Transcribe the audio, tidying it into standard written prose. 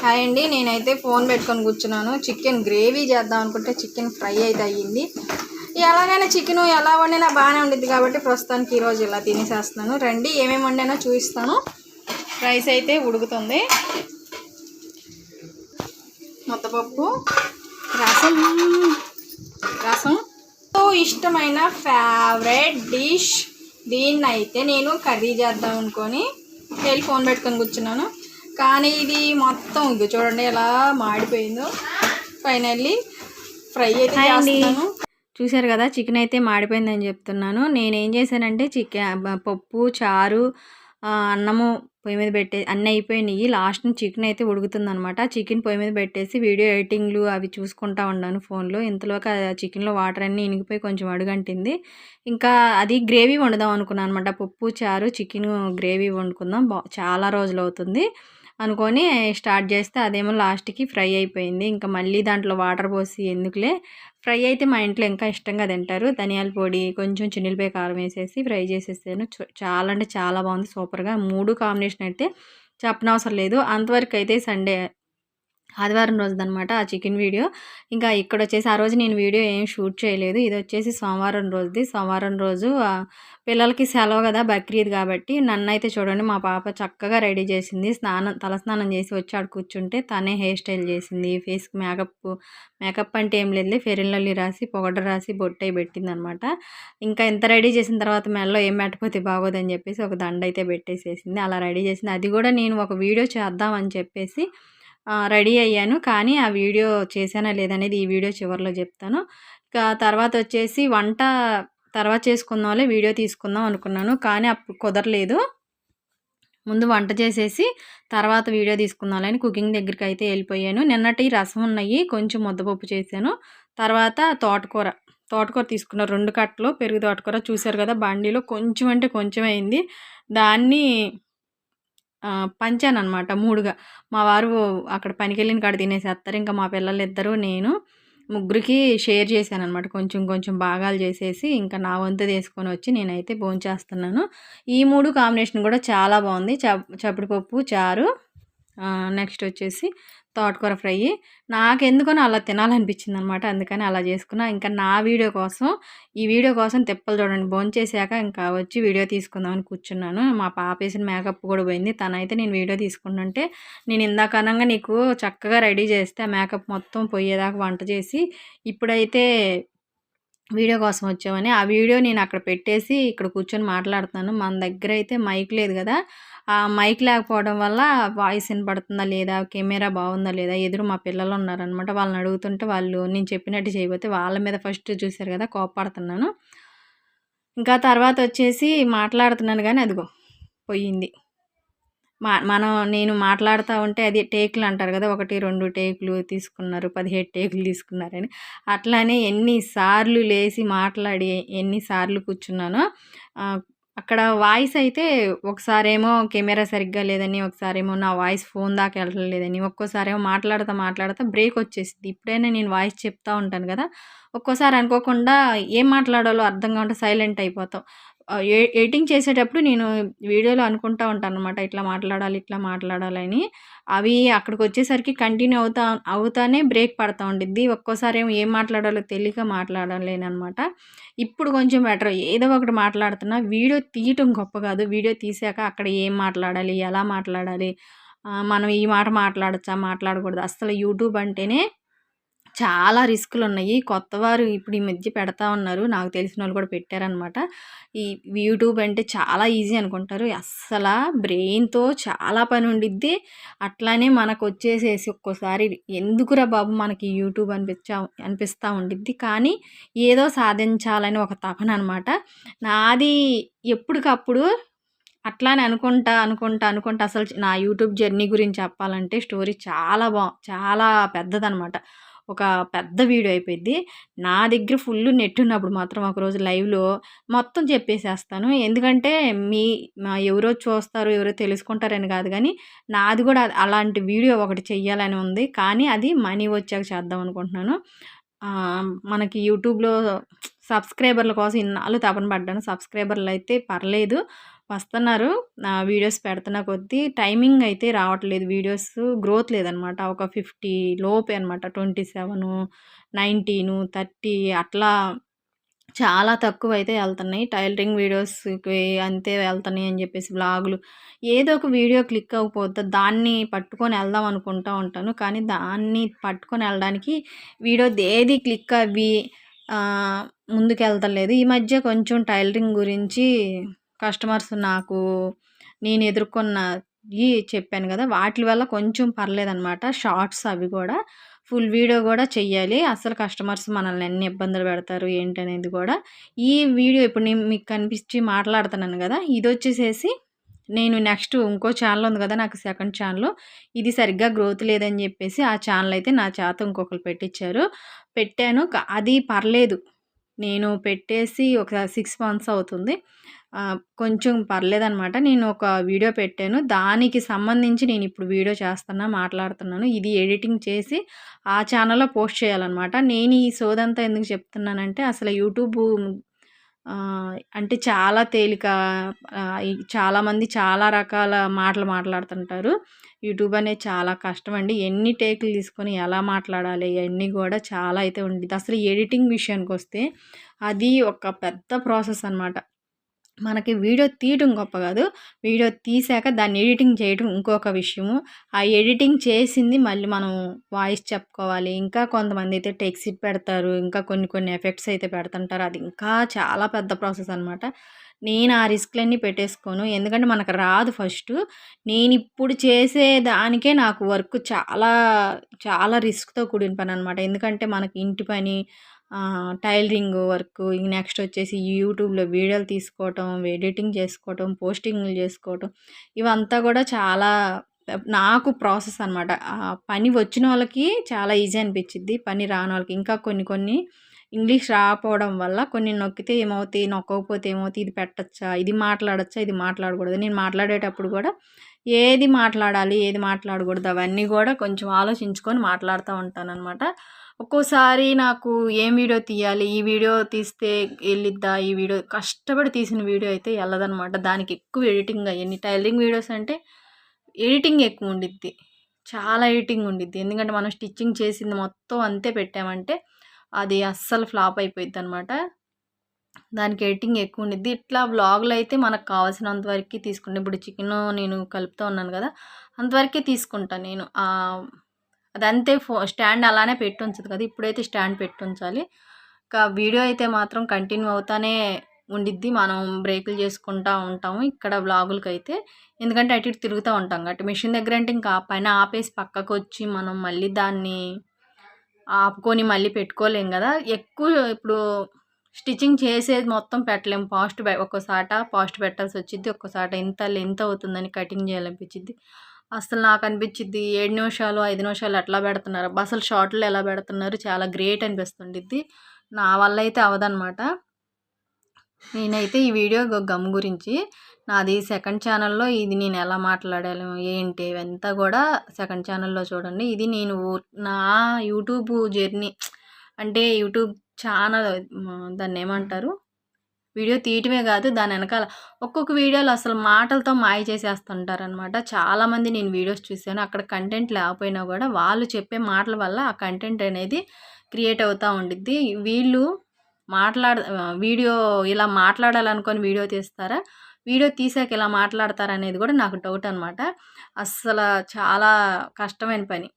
Hi అండి. నేనైతే phone పెట్టుకొని కూర్చున్నాను. చికెన్ గ్రేవీ చేద్దాం అనుకుంటే చికెన్ ఫ్రై అయితే అయ్యింది. ఎలాగైనా చికెన్ ఎలా వండినా బాగానే ఉండిద్ది కాబట్టి ప్రస్తుతానికి ఈరోజు ఇలా తినేసేస్తున్నాను. రండి ఏమేమి వండానో చూపిస్తాను. రైస్ అయితే ఉడుకుతుంది, ముద్దపప్పు, రసం రసం ఇష్టమైన ఫేవరెట్ డిష్. దీన్ని అయితే నేను కర్రీ చేద్దాం అనుకొని వెళ్ళి ఫోన్ పెట్టుకొని కూర్చున్నాను. కానీ ఇది మొత్తం ఇది చూడండి ఎలా మాడిపోయిందో. ఫైనల్లీ ఫ్రై అయితే చేస్తున్నాను. చూసారు కదా, చికెన్ అయితే మాడిపోయిందని చెప్తున్నాను. నేనేం చేశానంటే పప్పు, చారు, అన్నము పొయ్యి మీద అన్నీ అయిపోయినాయి. లాస్ట్ చికెన్ అయితే ఉడుకుతుందనమాట. చికెన్ పొయ్యి మీద పెట్టేసి వీడియో ఎడిటింగ్లు అవి చూసుకుంటా ఉన్నాను ఫోన్లో. ఇంతలోకి చికెన్లో వాటర్ అన్నీ ఇనిగిపోయి కొంచెం అడుగంటింది. ఇంకా అది గ్రేవీ వండుదాం అనుకున్నాను అనమాట. పప్పు, చారు, చికెన్ గ్రేవీ వండుకుందాం, చాలా రోజులు అవుతుంది అనుకొని స్టార్ట్ చేస్తే అదేమో లాస్ట్కి ఫ్రై అయిపోయింది. ఇంకా మళ్ళీ దాంట్లో వాటర్ పోసి ఎందుకులే, ఫ్రై అయితే మా ఇంట్లో ఇంకా ఇష్టంగా తింటారు. ధనియాల పొడి, కొంచెం చిన్నులపాయ కారం వేసేసి ఫ్రై చేసేసాను. చాలా అంటే చాలా బాగుంది, సూపర్గా. 3 కాంబినేషన్ అయితే చెప్పనవసరం లేదు. అంతవరకు అయితే ఆదివారం రోజుదనమాట ఆ చికెన్ వీడియో. ఇంకా ఇక్కడ వచ్చేసి ఆ రోజు నేను వీడియో ఏం షూట్ చేయలేదు. ఇది వచ్చేసి సోమవారం రోజుది. సోమవారం రోజు పిల్లలకి సెలవు కదా, బక్రీద్ కాబట్టి. నన్నైతే చూడండి, మా పాప చక్కగా రెడీ చేసింది. తలస్నానం చేసి వచ్చి ఆడ కూర్చుంటే తనే హెయిర్ స్టైల్ చేసింది. ఫేస్కి మేకప్ అంటే ఏం లేదు, ఫెయిర్ అండ్ లవ్లీ రాసి, పౌడర్ రాసి, బొట్టై పెట్టింది అనమాట. ఇంకా ఇంత రెడీ చేసిన తర్వాత మెల్లో ఏం పెట్టకపోతే బాగోదని చెప్పేసి ఒక దండ అయితే పెట్టేసేసింది. అలా రెడీ చేసింది. అది కూడా నేను ఒక వీడియో చేద్దామని చెప్పేసి రెడీ అయ్యాను. కానీ ఆ వీడియో చేశానా లేదనేది ఈ వీడియో చివరిలో చెప్తాను. ఇంకా తర్వాత వచ్చేసి వంట తర్వాత చేసుకుందాంలే, వీడియో తీసుకుందాం అనుకున్నాను. కానీ అప్పుడు కుదరలేదు. ముందు వంట చేసేసి తర్వాత వీడియో తీసుకుందామని కుకింగ్ దగ్గరికి అయితే వెళ్ళిపోయాను. నిన్నటి రసం ఉన్నాయి, కొంచెం ముద్దపప్పు చేశాను. తర్వాత తోటకూర తీసుకున్న 2 కట్టలు పెరుగు తోటకూర. చూశారు కదా, బండిలో కొంచెం అంటే కొంచెం అయింది. దాన్ని పంచాననమాట 3గా. మా వారు అక్కడ పనికెళ్ళిన కాడ తినేసేస్తారు. ఇంకా మా పిల్లలిద్దరూ నేను ముగ్గురికి షేర్ చేశాననమాట. కొంచెం కొంచెం భాగాలు చేసేసి ఇంకా నా వంతు తీసుకొని వచ్చి నేనైతే భోంచేస్తున్నాను. ఈ 3 కాంబినేషన్ కూడా చాలా బాగుంది. చప్పడిపప్పు, చారు, నెక్స్ట్ వచ్చేసి తోటకూర ఫ్రై. నాకెందుకనో అలా తినాలనిపించింది అనమాట. అందుకని అలా చేసుకున్నా. ఇంకా నా వీడియో కోసం, ఈ వీడియో కోసం తిప్పలు చూడండి. భోంచేసాక ఇంకా వచ్చి వీడియో తీసుకుందామని కూర్చున్నాను. మా పాప వేసిన మేకప్ కూడా పోయింది. తనైతే నేను వీడియో తీసుకుంటుంటే, నేను ఇందాక అనంగా నీకు చక్కగా రెడీ చేస్తే ఆ మేకప్ మొత్తం పోయేదాకా వంట చేసి ఇప్పుడైతే వీడియో కోసం వచ్చామని ఆ వీడియో నేను అక్కడ పెట్టేసి ఇక్కడ కూర్చొని మాట్లాడుతున్నాను. మన దగ్గర అయితే మైక్ లేదు కదా, ఆ మైక్ లేకపోవడం వల్ల వాయిస్ వినపడుతుందా లేదా, కెమెరా బాగుందా లేదా, ఎదురు మా పిల్లలు ఉన్నారనమాట. వాళ్ళని అడుగుతుంటే వాళ్ళు నేను చెప్పినట్టు చేయకపోతే వాళ్ళ మీద ఫస్ట్ చూశారు కదా కోప్పడుతున్నాను. ఇంకా తర్వాత వచ్చేసి మాట్లాడుతున్నాను కానీ అదిగో పోయింది. నేను మాట్లాడుతూ ఉంటే అది టేకులు అంటారు కదా, 1, 2 టేకులు తీసుకున్నారు, 17 టేకులు తీసుకున్నారని. అట్లానే ఎన్నిసార్లు లేచి మాట్లాడి ఎన్నిసార్లు కూర్చున్నానో. అక్కడ వాయిస్ అయితే ఒకసారేమో కెమెరా సరిగ్గా లేదని, ఒకసారేమో నా వాయిస్ ఫోన్ దాకా వెళ్ళలేదని, ఒక్కోసారేమో మాట్లాడుతూ బ్రేక్ వచ్చేసింది. ఇప్పుడైనా నేను వాయిస్ చెప్తూ ఉంటాను కదా, ఒక్కోసారి అనుకోకుండా ఏం మాట్లాడాలో అర్థం కాకుండా సైలెంట్ అయిపోతాం. ఎడిటింగ్ చేసేటప్పుడు నేను వీడియోలో అనుకుంటూ ఉంటాను అనమాట, ఇట్లా మాట్లాడాలని. అవి అక్కడికి వచ్చేసరికి కంటిన్యూ అవుతానే బ్రేక్ పడుతూ ఉండిద్ది. ఒక్కోసారి ఏం మాట్లాడాలో తెలియక మాట్లాడలేనమాట. ఇప్పుడు కొంచెం బెటర్, ఏదో ఒకటి మాట్లాడుతున్నా. వీడియో తీయటం గొప్ప కాదు, వీడియో తీసాక అక్కడ ఏం మాట్లాడాలి, ఎలా మాట్లాడాలి, మనం ఈ మాట మాట్లాడచ్చా, మాట్లాడకూడదు. అసలు యూట్యూబ్ అంటేనే చాలా రిస్కులున్నాయి. కొత్తవారు ఇప్పుడు ఈ మధ్య పెడతా ఉన్నారు, నాకు తెలిసిన వాళ్ళు కూడా పెట్టారనమాట. ఈ యూట్యూబ్ అంటే చాలా ఈజీ అనుకుంటారు. అస్సలు బ్రెయిన్తో చాలా పని ఉండిద్ది. అట్లానే మనకు వచ్చేసేసి ఒక్కోసారి ఎందుకురా బాబు మనకి యూట్యూబ్ అనిపిస్తూ ఉండిద్ది. కానీ ఏదో సాధించాలని ఒక తపన అనమాట నాది. ఎప్పటికప్పుడు అట్లానే అనుకుంటా అసలు నా యూట్యూబ్ జర్నీ గురించి చెప్పాలంటే స్టోరీ చాలా పెద్దదనమాట. ఒక పెద్ద వీడియో అయిపోయింది. నా దగ్గర ఫుల్ నెట్ ఉన్నప్పుడు మాత్రం ఒకరోజు లైవ్లో మొత్తం చెప్పేసేస్తాను. ఎందుకంటే ఎవరో చూస్తారు, ఎవరో తెలుసుకుంటారని కాదు, కానీ నాది కూడా అలాంటి వీడియో ఒకటి చెయ్యాలని ఉంది. కానీ అది మనీ వచ్చాక చేద్దాం అనుకుంటున్నాను. మనకి యూట్యూబ్లో సబ్స్క్రైబర్ల కోసం ఇన్నాళ్ళు తపన పడ్డాను. సబ్స్క్రైబర్లు అయితే పర్లేదు, వస్తున్నారు. వీడియోస్ పెడుతున్న కొద్దీ టైమింగ్ అయితే రావట్లేదు. వీడియోస్ గ్రోత్ లేదనమాట. ఒక 50 లోపే అనమాట. 27, 19, 30 అట్లా చాలా తక్కువైతే ఎళ్తున్నాయి. టైలరింగ్ వీడియోస్‌కి అంతే వెళ్తున్నాయి అని జెప్పేసి వ్లాగులు ఏదో ఒక వీడియో క్లిక్ అవ్వకపోతే దాన్ని పట్టుకొని ఎళ్దాం అనుకుంటా ఉంటాను. కానీ దాన్ని పట్టుకొని ఎళ్ళడానికి వీడియోదేది క్లిక్ అవ్వి ముందుకెళ్తలేదు. ఈ మధ్య కొంచెం టైలరింగ్ గురించి కస్టమర్స్ నాకు నేను ఎదుర్కొన్నయి చెప్పాను గదా! వాటిల వల్ల కొంచెం పర్లేదనమాట. షార్ట్స్ అవి గూడా. ఫుల్ వీడియో గూడా చెయ్యాలి. అస్సలు కస్టమర్స్ మనల్ని ఎన్ని ఇబ్బందులు పెడతారు ఏంటనేది గూడా ఈ వీడియో ఇప్పుడు నేను మీకు కనిపించి మాట్లాడుతున్నాను గదా! ఇదొచ్చేసేసి నేను నెక్స్ట్ ఇంకో ఛానెల్ ఉంది గదా! నాకు సెకండ్ ఛానెల్. ఇది సరిగ్గా గ్రోత్ లేదని జెప్పేసి ఆ ఛానెల్ అయితే నా చేత ఇంకొకళ్ళు పెట్టిచ్చారు. పెట్టాను. అది పర్లేదు. నేను పెట్టేసి ఒక 6 మంత్స్ అవుతుంది. కొంచెం పర్లేదనమాట. నేను ఒక వీడియో పెట్టాను. దానికి సంబంధించి నేనిప్పుడు వీడియో చేస్తున్నా, మాట్లాడుతున్నాను. ఇది ఎడిటింగ్ చేసి ఆ ఛానెల్‌లో పోస్ట్ చేయాలనమాట. నేను ఈ సోదంతా ఎందుకు చెప్తున్నానంటే అసలు యూట్యూబు అంటే చాలా తేలిక. చాలామంది చాలా రకాల మాటలు మాట్లాడుతుంటారు. యూట్యూబ్ అనేది చాలా కష్టమండి. ఎన్ని టేకులు తీసుకొని ఎలా మాట్లాడాలి ఇయన్నీ గూడా చాలా అయితే ఉండిద్ది. అసలు ఎడిటింగ్ విషయానికొస్తే అది ఒక పెద్ద ప్రాసెస్ అనమాట. మనకి వీడియో తీయటం గొప్ప గాదు. వీడియో తీశాక దాన్ని ఎడిటింగ్ చేయటం ఇంకొక విషయము. ఆ ఎడిటింగ్ చేసింది మళ్ళీ మనం వాయిస్ చెప్పుకోవాలి. ఇంకా కొంతమందైతే టెక్స్ట్ పెడతారు. ఇంకా కొన్ని ఎఫెక్ట్స్ అయితే పెడుతుంటారు. అది ఇంకా చాలా పెద్ద ప్రాసెస్ అనమాట. నేను ఆ రిస్క్‌లన్నీ పెట్టేసుకోను. ఎందుకంటే మనకు రాదు ఫస్టు. నేనిప్పుడు చేసే దానికే నాకు వర్క్ చాలా, చాలా రిస్క్‌తో కూడిన పననమాట. ఎందుకంటే మనకి ఇంటి పని, టైలరింగ్ వర్కు, నెక్స్ట్ వచ్చేసి యూట్యూబ్‌లో వీడియోలు తీసుకోవటం, ఎడిటింగ్ చేసుకోవటం, పోస్టింగ్‌లు చేసుకోవటం ఇవంతా గూడా చాలా నాకు ప్రాసెస్ అనమాట. పని వచ్చినోళ్ళకి చాలా ఈజీ అనిపిచ్చిద్ది. పని రానోళ్ళకి ఇంకా కొన్ని ఇంగ్లీష్ రాకపోవడం వల్ల కొన్ని నొక్కితే ఏమవుతాయి, నొక్కకపోతే ఏమవుతాయి, ఇది పెట్టచ్చా, ఇది మాట్లాడచ్చా, ఇది మాట్లాడకూడదు. నేను మాట్లాడేటప్పుడు గూడా ఏది మాట్లాడాలి, ఏది మాట్లాడకూడదు అవన్నీ గూడా కొంచెం ఆలోచించుకొని మాట్లాడుతూ ఉంటాననమాట. ఒక్కోసారి నాకు ఏం వీడియో తీయాలి, ఈ వీడియో తీస్తే ఎళ్ళిద్దా, ఈ వీడియో కష్టపడి తీసిన వీడియో అయితే ఎళ్ళదనమాట. దానికి ఎక్కువ ఎడిటింగ్ అయ్యన్ని టైలరింగ్ వీడియోస్ అంటే ఎడిటింగ్ ఎక్కువ ఉండిద్ది. చాలా ఎడిటింగ్ ఉండిద్ది. ఎందుకంటే మనం స్టిచ్చింగ్ చేసింది మొత్తం అంతే పెట్టామంటే అది అస్సలు ఫ్లాప్ అయిపోయిద్దనమాట. దానికి ఎడిటింగ్ ఎక్కువ ఉండిద్ది. ఇట్లా వ్లాగులు అయితే మనకు కావాల్సినంత వరకి తీసుకుంటా. ఇప్పుడు చికెను నేను కలుపుతూ ఉన్నాను గదా! అంతవరకే తీసుకుంటా నేను. అదంతే స్టాండ్ అలానే పెట్టుంచదు కదా! ఇప్పుడైతే స్టాండ్ పెట్టుంచాలి. వీడియో అయితే మాత్రం కంటిన్యూ అవుతానే ఉండిద్ది. మనం బ్రేకులు చేసుకుంటా ఉంటాము ఇక్కడ వ్లాగులకైతే. ఎందుకంటే అటు ఇటు తిరుగుతూ ఉంటాం కాబట్టి. మిషన్ దగ్గర అంటే ఇంకా పని ఆపేసి పక్కకొచ్చి మనం మళ్ళీ దాన్ని ఆపుకొని మళ్ళీ పెట్టుకోలేం గదా! ఎక్కువ ఇప్పుడు స్టిచ్చింగ్ చేసేది మొత్తం పెట్టలేము. ఒక్కోసాట ఫాస్ట్ పెట్టాల్సొచ్చిద్ది. ఒక్కోసాట ఇంత లెంత్ అవుతుందని కటింగ్ చేయాలనిపిచ్చిద్ది. అసలు నాకనిపిచ్చిద్ది 7 నిమిషాలు, 5 నిమిషాలు ఎట్లా పెడుతున్నారు? అబ్బా! అసలు షార్ట్‌లో ఎలా పెడుతున్నారు? చాలా గ్రేట్ అనిపిస్తుండిద్ది. నా వల్ల అయితే అవ్వదనమాట. నేనైతే ఈ వీడియో గమ్ గురించి నాది సెకండ్ ఛానల్‌లో ఇది నేను ఎలా మాట్లాడాను, ఏంటి ఇవంతా గూడా సెకండ్ ఛానల్‌లో చూడండి. ఇది నేను నా యూట్యూబ్ జర్నీ అంటే యూట్యూబ్ ఛానల్ దాన్నేమంటారు? వీడియో తీయటమే గాదు దాని ఎనకాల ఒక్కొక్క వీడియోలో అసలు మాటలతో మాయ చేసేస్తుంటారనమాట. చాలామంది నేను వీడియోస్ చూసాను. అక్కడ కంటెంట్ లేకపోయినా గూడా వాళ్ళు చెప్పే మాటల వల్ల ఆ కంటెంట్ అనేది క్రియేట్ అవుతా ఉండిద్ది. వీళ్ళు వీడియో ఇలా మాట్లాడాలనుకోని వీడియో తీస్తారా? వీడియో తీసాక ఇలా మాట్లాడతారా అనేది గూడా నాకు డౌట్ అనమాట. అస్సల చాలా కష్టమైన పని.